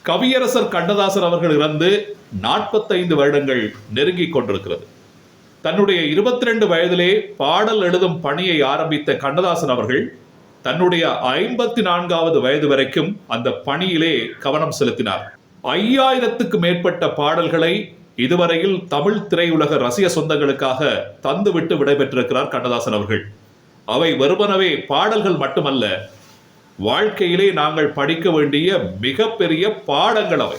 கவியரசர் கண்ணதாசன் அவர்கள் இறந்து 45 வருடங்கள் நெருங்கிக் கொண்டிருக்கிறது. தன்னுடைய 22 வயதிலே பாடல் எழுதும் பணியை ஆரம்பித்த கண்ணதாசன் அவர்கள் தன்னுடைய 54வது வயது வரைக்கும் அந்த பணியிலே கவனம் செலுத்தினார். 5000க்கு மேற்பட்ட பாடல்களை இதுவரையில் தமிழ் திரையுலக ரசிக சொந்தங்களுக்காக தந்துவிட்டு விடைபெற்றிருக்கிறார் கண்ணதாசன் அவர்கள். அவை வெறுமனவே பாடல்கள் மட்டுமல்ல, வாழ்க்கையிலே நாங்கள் படிக்க வேண்டிய மிகப்பெரிய பாடங்கள் அவை.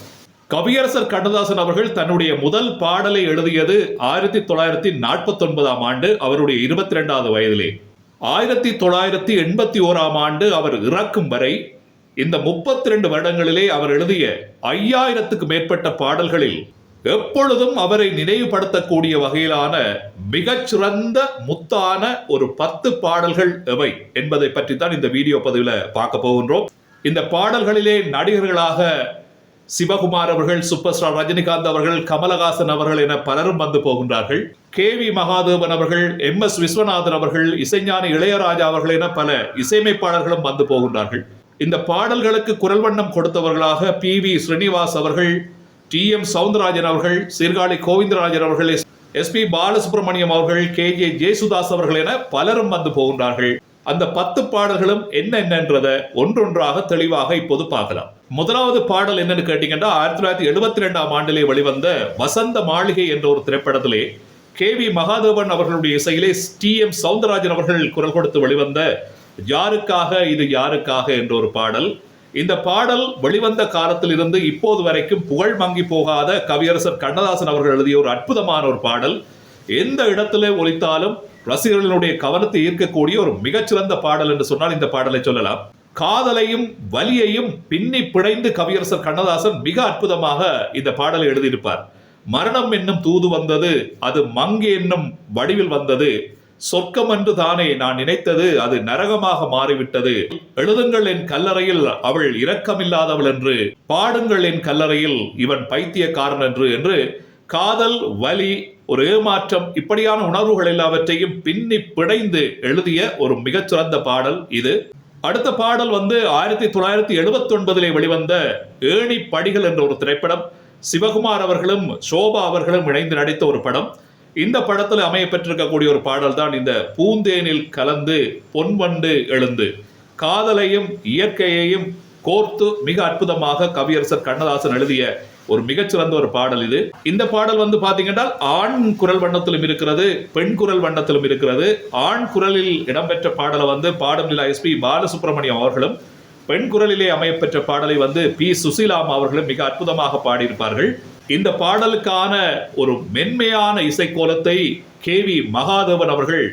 கவியரசர் கண்ணதாசன் அவர்கள் தன்னுடைய முதல் பாடலை எழுதியது 1949ஆம் ஆண்டு அவருடைய 22வது வயதிலே. 1981ஆம் ஆண்டு அவர் இறக்கும் வரை இந்த 32 வருடங்களிலே அவர் எழுதிய 5000க்கு மேற்பட்ட பாடல்களில் எப்பொழுதும் அவரை நினைவுபடுத்தக்கூடிய வகையிலான மிகச்சிறந்த முத்தான ஒரு 10 பாடல்கள் எவை என்பதை பற்றி தான் இந்த வீடியோ பதிவில் பார்க்க போகின்றோம். இந்த பாடல்களிலே நடிகர்களாக சிவகுமார் அவர்கள், சூப்பர் ஸ்டார் ரஜினிகாந்த் அவர்கள், கமலஹாசன் அவர்கள் என பலரும் வந்து போகின்றார்கள். KV மகாதேவன் அவர்கள், MS விஸ்வநாதன் அவர்கள், இசைஞானி இளையராஜா அவர்கள் என பல இசையமைப்பாளர்களும் வந்து போகின்றார்கள். இந்த பாடல்களுக்கு குரல் வண்ணம் கொடுத்தவர்களாக PV ஸ்ரீனிவாஸ் அவர்கள், TM சவுந்தரராஜன் அவர்கள், சீர்காழி கோவிந்தராஜன் அவர்கள், SP பாலசுப்ரமணியம் அவர்கள், KJ ஜேசுதாஸ் அவர்கள் என பலரும் வந்து போகின்றார்கள். அந்த 10 பாடல்களும் என்னென்னன்றதை ஒன்றொன்றாக தெளிவாக இப்போது பார்க்கலாம். முதலாவது பாடல் என்னன்னு கேட்டீங்கன்னா 1972ஆம் ஆண்டிலே வெளிவந்த வசந்த மாளிகை என்ற ஒரு திரைப்படத்திலே KV மகாதேவன் அவர்களுடைய இசையிலே TM சவுந்தரராஜன் அவர்கள் குரல் கொடுத்து வெளிவந்த யாருக்காக இது யாருக்காக என்ற ஒரு பாடல். இந்த பாடல் வெளிவந்த காலத்தில் இருந்து இப்போது வரைக்கும் புகழ் மங்கி போகாத கவியரசர் கண்ணதாசன் அவர்கள் எழுதிய ஒரு அற்புதமான ஒரு பாடல். எந்த இடத்திலே ஒலித்தாலும் ரசிகர்களுடைய கவனத்தை ஈர்க்கக்கூடிய ஒரு மிகச்சிறந்த பாடல் என்று சொன்னால் இந்த பாடலை சொல்லலாம். காதலையும் வலியையும் பின்னி பிணைந்து கவியரசர் கண்ணதாசன் மிக அற்புதமாக இந்த பாடலை எழுதியிருப்பார். மரணம் என்னும் தூது வந்தது, அது மங்கு என்னும் வடிவில் வந்தது, சொர்க்கம் என்று தானே நான் நினைத்தது, அது நரகமாக மாறிவிட்டது, எழுதுங்கள் என் கல்லறையில் அவள் இரக்கமில்லாதவள் என்று, பாடுங்கள் என் கல்லறையில் இவன் பைத்தியக்காரன் என்று காதல், வலி, ஒரு ஏமாற்றம், இப்படியான உணர்வுகள் எல்லாவற்றையும் பின்னி பிணைந்து எழுதிய ஒரு மிகச்சிறந்த பாடல் இது. அடுத்த பாடல் 1979 வெளிவந்த ஏணி படிகள் என்ற ஒரு திரைப்படம். சிவகுமார் அவர்களும் சோபா அவர்களும் இணைந்து நடித்த ஒரு படம். இந்த படத்தில் அமைய பெற்றிருக்கக்கூடிய ஒரு பாடல் தான் இந்த பூந்தேனில் கலந்து பொன்வண்டு எழுந்து. காதலையும் இயற்கையையும் கோர்த்து மிக அற்புதமாக கவியரசர் கண்ணதாசன் எழுதிய ஒரு மிகச்சிறந்த ஒரு பாடல் இது. இந்த பாடல் பாத்தீங்கன்னா ஆண் குரல் வண்ணத்திலும் இருக்கிறது, பெண் குரல் வண்ணத்திலும் இருக்கிறது. ஆண் குரலில் இடம்பெற்ற பாடலை பாடும் நிலா SP பாலசுப்ரமணியம் அவர்களும், பெண் குரலிலே அமையப்பெற்ற பாடலை P சுசீலாம் அவர்களும் மிக அற்புதமாக பாடியிருப்பார்கள். இந்த பாடலுக்கான ஒரு மென்மையான இசைக்கோலத்தை KV மகாதேவன் அவர்கள்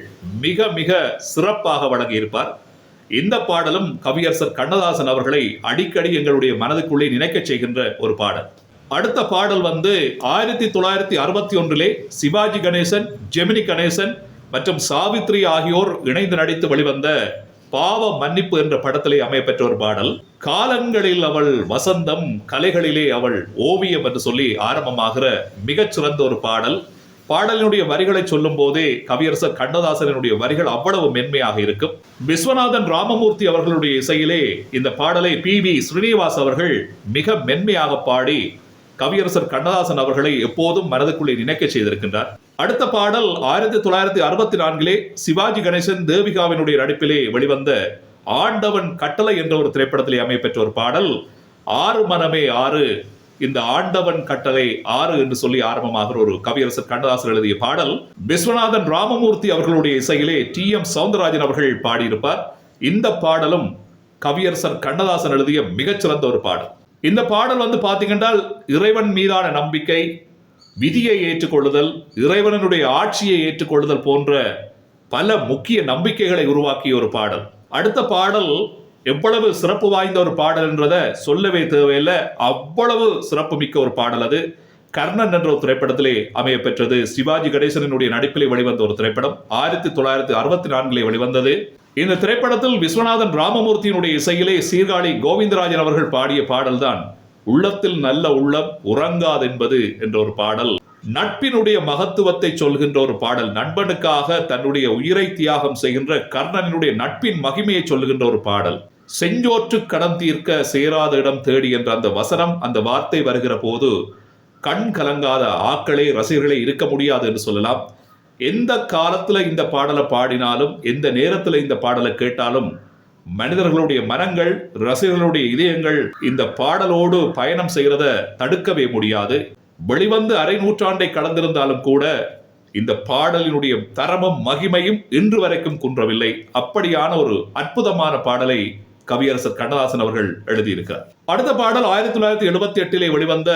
மிக மிக சிறப்பாக வழங்கியிருப்பார். இந்த பாடலும் கவியரசர் கண்ணதாசன் அவர்களை அடிக்கடி எங்களுடைய மனதுக்குள்ளே நினைக்க செய்கின்ற ஒரு பாடல். அடுத்த பாடல் 1961 சிவாஜி கணேசன், ஜெமினி கணேசன் மற்றும் சாவித்ரி ஆகியோர் இணைந்து நடித்து வெளிவந்த பாவ மன்னிப்பு என்ற படத்திலே அமையப்பெற்ற ஒரு பாடல். காலங்களில் அவள் வசந்தம், கலைகளிலே அவள் ஓவியம் என்று சொல்லி ஆரம்பமாகிற மிகச்சிறந்த ஒரு பாடல். பாடலினுடைய வரிகளை சொல்லும் போதே கவியரசர் கண்ணதாசனுடைய வரிகள் அவ்வளவு மென்மையாக இருக்கும். விஸ்வநாதன் ராமமூர்த்தி அவர்களுடைய இசையிலே இந்த பாடலை PV ஸ்ரீனிவாஸ் அவர்கள் மிக மென்மையாக பாடி கவியரசர் கண்ணதாசன் அவர்களை எப்போதும் மனதுக்குள்ளே நினைக்க செய்திருக்கின்றார். அடுத்த பாடல் 1964 சிவாஜி கணேசன் தேவிகாவினுடைய நடிப்பிலே வெளிவந்த ஆண்டவன் கட்டளை என்ற ஒரு திரைப்படத்திலே அமையப்பெற்ற ஒரு பாடல். ஆறு மனமே ஆறு, இந்த ஆண்டவன் கட்டளை ஆறு என்று சொல்லி ஆரம்பமாக ஒரு கவியரசர் கண்ணதாசன் எழுதிய பாடல். விஸ்வநாதன் ராமமூர்த்தி அவர்களுடைய இசையிலே TM சவுந்தரராஜன் அவர்கள் பாடியிருப்பார். இந்த பாடலும் கவியரசர் கண்ணதாசன் எழுதிய மிகச்சிறந்த ஒரு பாடல். இந்த பாடல் பாத்தீங்கன்னா இறைவன் மீதான நம்பிக்கை, விதியை ஏற்றுக்கொள்ளுதல், இறைவனுடைய ஆட்சியை ஏற்றுக்கொள்ளுதல் போன்ற பல முக்கிய நம்பிக்கைகளை உருவாக்கிய ஒரு பாடல். அடுத்த பாடல் எவ்வளவு சிறப்பு வாய்ந்த ஒரு பாடல் என்றதை சொல்லவே தேவையில்லை, அவ்வளவு சிறப்பு மிக்க ஒரு பாடல் அது. கர்ணன் என்ற ஒரு திரைப்படத்திலே அமைய பெற்றது. சிவாஜி கணேசனுடைய நடிப்பிலே வெளிவந்த ஒரு திரைப்படம். 1964 வெளிவந்தது. இந்த திரைப்படத்தில் விஸ்வநாதன் ராமமூர்த்தியினுடைய இசையிலே சீர்காழி கோவிந்தராஜன் அவர்கள் பாடிய பாடல் தான் உள்ளத்தில் நல்ல உள்ளம் உறங்காதென்பது என்ற ஒரு பாடல். நட்பினுடைய மகத்துவத்தை சொல்கின்ற ஒரு பாடல். நண்பனுக்காக தன்னுடைய உயிரை தியாகம் செய்கின்ற கர்ணனுடைய நட்பின் மகிமையை சொல்கின்ற ஒரு பாடல். செஞ்சோற்று கடன் தீர்க்க சேராத இடம் தேடி என்ற அந்த வசனம், அந்த வார்த்தை வருகிற போது கண் கலங்காத ஆக்களே ரசிகர்களே இருக்க முடியாது என்று சொல்லலாம். எந்த காலத்துல இந்த பாடலை பாடினாலும், எந்த நேரத்தில் இந்த பாடலை கேட்டாலும் மனிதர்களுடைய மனங்கள், ரசிகர்களுடைய இதயங்கள் இந்த பாடலோடு பயணம் செய்யறத தடுக்கவே முடியாது. வெளிவந்து அரை நூற்றாண்டை கடந்திருந்தாலும் கூட இந்த பாடலினுடைய தரமும் மகிமையும் இன்று வரைக்கும் குன்றவில்லை. அப்படியான ஒரு அற்புதமான பாடலை கவியரசர் கண்ணதாசன் அவர்கள் எழுதியிருக்கிறார். அடுத்த பாடல் 1978 வெளிவந்த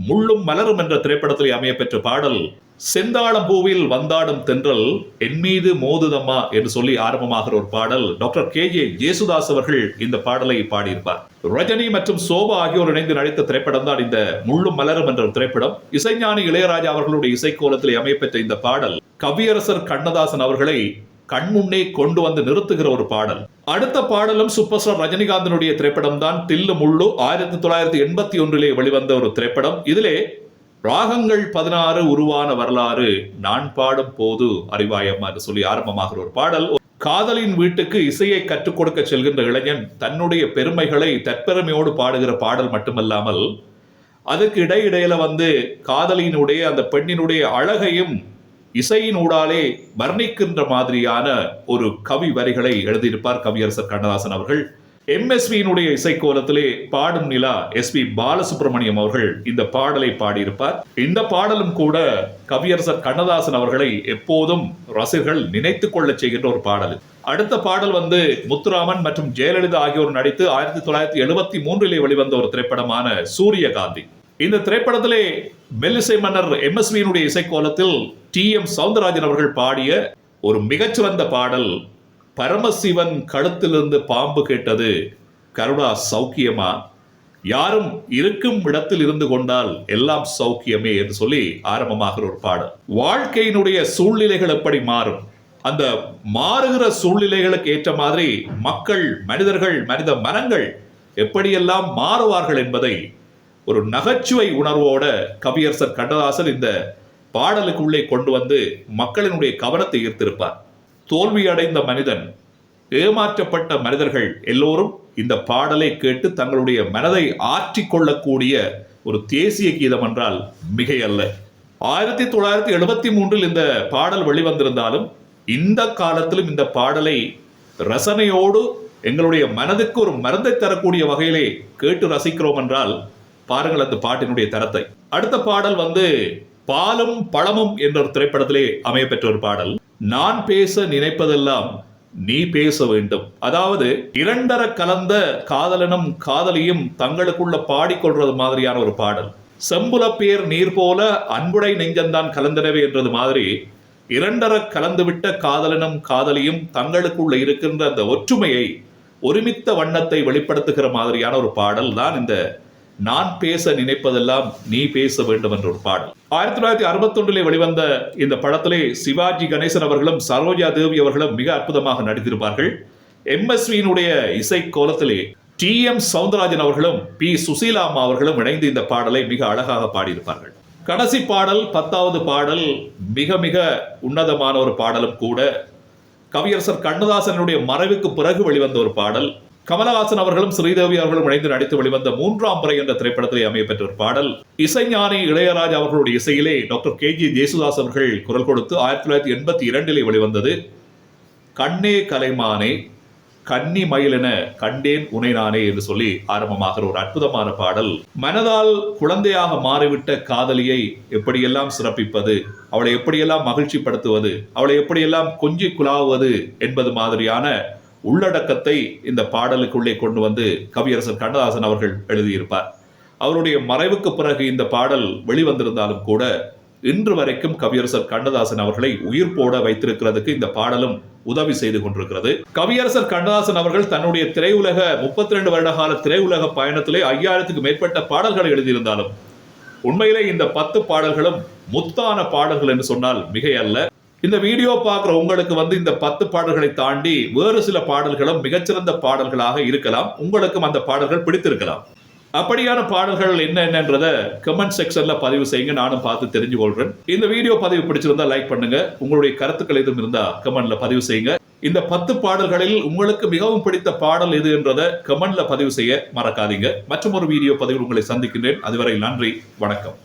முள்ளும் மலரும் என்ற திரைப்படத்தில் அமையப்பெற்ற பாடல். செந்தாளம் பூவில் வந்தாடும் தென்றல் என் மீது மோதுதம்மா என்று சொல்லி ஆரம்பமாகிற ஒரு பாடல். டாக்டர் KJ ஜேசுதாஸ் அவர்கள் இந்த பாடலை பாடியிருப்பார். ரஜினி மற்றும் சோபா ஆகியோர் இணைந்து நடித்த திரைப்படம் தான் இந்த முள்ளும் மலரும் என்ற திரைப்படம். இசைஞானி இளையராஜா அவர்களுடைய இசைக்கோலத்தில் அமையப்பெற்ற இந்த பாடல் கவியரசர் கண்ணதாசன் அவர்களை கண்முன்னே கொண்டு வந்து நிறுத்துகிற ஒரு பாடல். அடுத்த பாடலும் சூப்பர் ஸ்டார் ரஜினிகாந்தனுடைய திரைப்படம் தான் தில்லு முள்ளு. 1981 வெளிவந்த ஒரு திரைப்படம். இதிலே ராகங்கள் 16 உருவான வரலாறு நான் பாடும் போது அறிவாயம்மா என்று சொல்லி ஆரம்பமாகிற ஒரு பாடல். காதலின் வீட்டுக்கு இசையை கற்றுக் கொடுக்க செல்கின்ற இளைஞன் தன்னுடைய பெருமைகளை தற்பெருமையோடு பாடுகிற பாடல் மட்டுமல்லாமல், அதுக்கு இடையிடையில காதலியினுடைய அந்த பெண்ணினுடைய அழகையும் இசையினூடாலே வர்ணிக்கின்ற மாதிரியான ஒரு கவி வரிகளை எழுதியிருப்பார் கவியரசர் கண்ணதாசன் அவர்கள். MSVயினுடைய இசைக்கோலத்திலே பாடும் நிலா SP பாலசுப்ரமணியம் அவர்கள் இந்த பாடலை பாடியிருப்பார். இந்த பாடலும் கூட கவியரசர் கண்ணதாசன் அவர்களை எப்போதும் ரசிகர்கள் நினைத்துக் கொள்ள செய்கின்ற ஒரு பாடல். அடுத்த பாடல் முத்துராமன் மற்றும் ஜெயலலிதா ஆகியோர் நடித்து 1973 வெளிவந்த ஒரு திரைப்படமான சூரியகாந்தி. இந்த திரைப்படத்திலே மெல்லிசை மன்னர் MSVயினுடைய இசைக்கோலத்தில் TM சௌந்தரராஜன் அவர்கள் பாடிய ஒரு மிகச்சிறந்த பாடல். பரமசிவன் கழுத்திலிருந்து பாம்பு கேட்டது கருடா சௌக்கியமா, யாரும் இருக்கும் இடத்தில் இருந்து கொண்டால் எல்லாம் சௌக்கியமே என்று சொல்லி ஆரம்பமாகிற ஒரு பாடல். வாழ்க்கையினுடைய சூழ்நிலைகள் எப்படி மாறும், அந்த மாறுகிற சூழ்நிலைகளுக்கு ஏற்ற மாதிரி மக்கள், மனிதர்கள், மனித மனங்கள் எப்படியெல்லாம் மாறுவார்கள் என்பதை ஒரு நகைச்சுவை உணர்வோட கவியரசர் கண்ணதாசன் இந்த பாடலுக்குள்ளே கொண்டு வந்து மக்களினுடைய கவனத்தை ஈர்த்திருப்பார். தோல்வி அடைந்த மனிதன், ஏமாற்றப்பட்ட மனிதர்கள் எல்லோரும் இந்த பாடலை கேட்டு தங்களுடைய மனதை ஆற்றிக்கொள்ளக்கூடிய ஒரு தேசிய கீதம் என்றால் மிகையல்ல. 1973 இந்த பாடல் வெளிவந்திருந்தாலும் இந்த காலத்திலும் இந்த பாடலை ரசனையோடு எங்களுடைய மனதுக்கு ஒரு மருந்தை தரக்கூடிய வகையிலே கேட்டு ரசிக்கிறோம் என்றால் பாருங்கள் அந்த பாட்டினுடைய தரத்தை. அடுத்த பாடல் பாலும் பழமும் என்ற ஒரு திரைப்படத்திலே அமையப்பெற்ற ஒரு பாடல். நான் பேச நினைப்பதெல்லாம் நீ பேச வேண்டும். அதாவது இரண்டர கலந்த காதலனும் காதலியும் தங்களுக்குள்ள பாடிக்கொள்றது மாதிரியான ஒரு பாடல். செம்புல பேர் நீர் போல அன்புடை நெஞ்சந்தான் கலந்தனவே என்றது மாதிரி இரண்டர கலந்துவிட்ட காதலனும் காதலியும் தங்களுக்குள்ள இருக்கின்ற அந்த ஒற்றுமையை, ஒருமித்த வண்ணத்தை வெளிப்படுத்துகிற மாதிரியான ஒரு பாடல் தான் இந்த நான் பேச நினைப்பதெல்லாம் நீ பேச வேண்டும் என்ற ஒரு பாடல். 1961 வெளிவந்த இந்த படத்திலே சிவாஜி கணேசன் அவர்களும் சரோஜா தேவி அவர்களும் மிக அற்புதமாக நடித்திருப்பார்கள். MSVயினுடைய இசை கோலத்திலே TM சௌந்தரராஜன் அவர்களும் P சுசீலா அம்மா அவர்களும் இணைந்து இந்த பாடலை மிக அழகாக பாடியிருப்பார்கள். கடைசி பாடல் 10வது பாடல் மிக மிக உன்னதமான ஒரு பாடலும் கூட. கவியரசர் கண்ணதாசனுடைய மறைவுக்கு பிறகு வெளிவந்த ஒரு பாடல். கமலஹாசன் அவர்களும் ஸ்ரீதேவி அவர்களும் இணைந்து நடித்து வெளிவந்த 3ஆம் முறை என்ற திரைப்படத்தில் அமையப்பெற்ற ஒரு பாடல். இசைஞானி இளையராஜா அவர்களுடைய இசையிலே டாக்டர் KG ஜேசுதாஸ் அவர்கள் குரல் கொடுத்து 1982 வெளிவந்தது. கண்ணே கலைமானே கன்னி மயிலென கண்டேன் உனை நானே என்று சொல்லி ஆரம்பமாகிற ஒரு அற்புதமான பாடல். மனதால் குழந்தையாக மாறிவிட்ட காதலியை எப்படியெல்லாம் சிறப்பிப்பது, அவளை எப்படியெல்லாம் மகிழ்ச்சிப்படுத்துவது, அவளை எப்படியெல்லாம் கொஞ்சி குலாவுவது என்பது மாதிரியான உள்ளடக்கத்தை இந்த பாடலுக்குள்ளே கொண்டு வந்து கவியரசர் கண்ணதாசன் அவர்கள் எழுதியிருப்பார். அவருடைய மறைவுக்கு பிறகு இந்த பாடல் வெளிவந்திருந்தாலும் கூட இன்று வரைக்கும் கவியரசர் கண்ணதாசன் அவர்களை உயிர்ப்போட வைத்திருக்கிறதுக்கு இந்த பாடலும் உதவி செய்து கொண்டிருக்கிறது. கவியரசர் கண்ணதாசன் அவர்கள் தன்னுடைய திரையுலக 32 வருட கால திரையுலக பயணத்திலே 5000க்கு மேற்பட்ட பாடல்களை எழுதியிருந்தாலும் உண்மையிலே இந்த 10 பாடல்களும் முத்தான பாடல்கள் என்று சொன்னால் மிகையல்ல. இந்த வீடியோ பார்க்குற உங்களுக்கு இந்த 10 பாடல்களை தாண்டி வேறு சில பாடல்களும் மிகச்சிறந்த பாடல்களாக இருக்கலாம். உங்களுக்கும் அந்த பாடல்கள் பிடித்திருக்கலாம். அப்படியான பாடல்கள் என்னன்றத கமெண்ட் செக்ஷன்ல பதிவு செய்யுங்க, நானும் பார்த்து தெரிஞ்சு கொள்றேன். இந்த வீடியோ பதிவு பிடிச்சிருந்தா லைக் பண்ணுங்க. உங்களுடைய கருத்துக்கள் எதுவும் இருந்தா கமெண்ட்ல பதிவு செய்யுங்க. இந்த 10 பாடல்களில் உங்களுக்கு மிகவும் பிடித்த பாடல் எது என்றதை கமெண்ட்ல பதிவு செய்ய மறக்காதீங்க. மற்றும் ஒரு வீடியோ பதிவில் உங்களை சந்திக்கின்றேன். அதுவரை நன்றி, வணக்கம்.